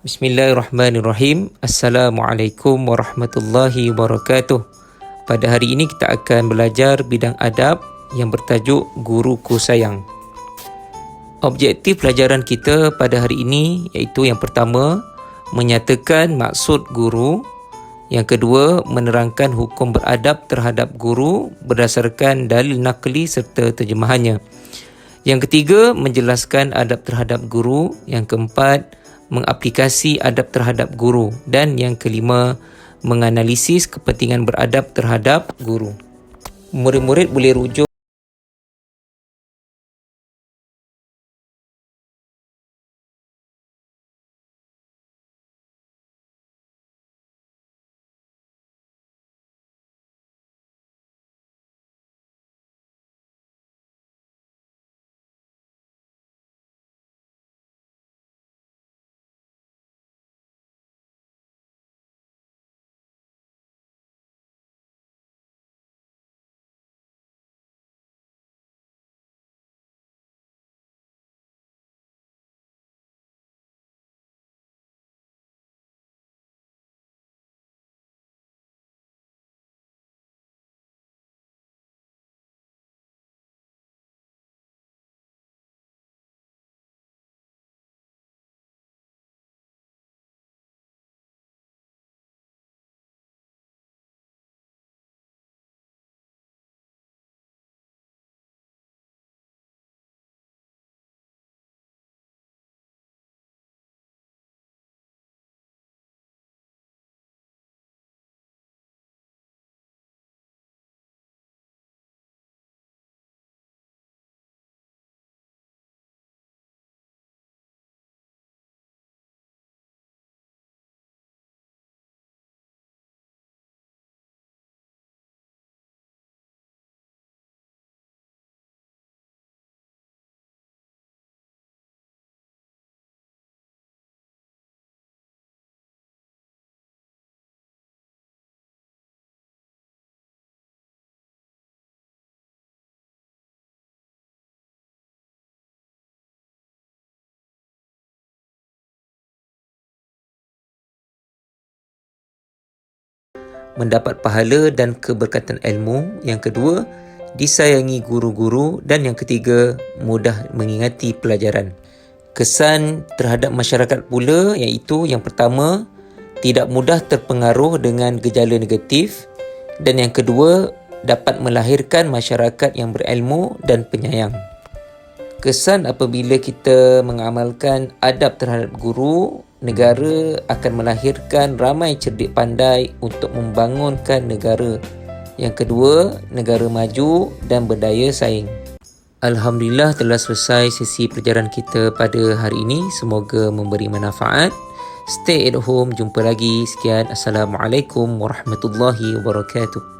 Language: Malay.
Bismillahirrahmanirrahim. Assalamualaikum warahmatullahi wabarakatuh. Pada hari ini kita akan belajar bidang adab yang bertajuk Guruku Sayang. Objektif pelajaran kita pada hari ini iaitu yang pertama, menyatakan maksud guru. Yang kedua, menerangkan hukum beradab terhadap guru berdasarkan dalil nakli serta terjemahannya. Yang ketiga, menjelaskan adab terhadap guru. Yang keempat, mengaplikasi adab terhadap guru. Dan yang kelima, menganalisis kepentingan beradab terhadap guru. Murid-murid boleh rujuk mendapat pahala dan keberkatan ilmu. Yang kedua, disayangi guru-guru. Dan yang ketiga, mudah mengingati pelajaran. Kesan terhadap masyarakat pula iaitu yang pertama, tidak mudah terpengaruh dengan gejala negatif. Dan yang kedua, dapat melahirkan masyarakat yang berilmu dan penyayang. Kesan apabila kita mengamalkan adab terhadap guru, negara akan melahirkan ramai cerdik pandai untuk membangunkan negara. Yang kedua, negara maju dan berdaya saing. Alhamdulillah telah selesai sesi pelajaran kita pada hari ini. Semoga memberi manfaat. Stay at home. Jumpa lagi. Sekian. Assalamualaikum warahmatullahi wabarakatuh.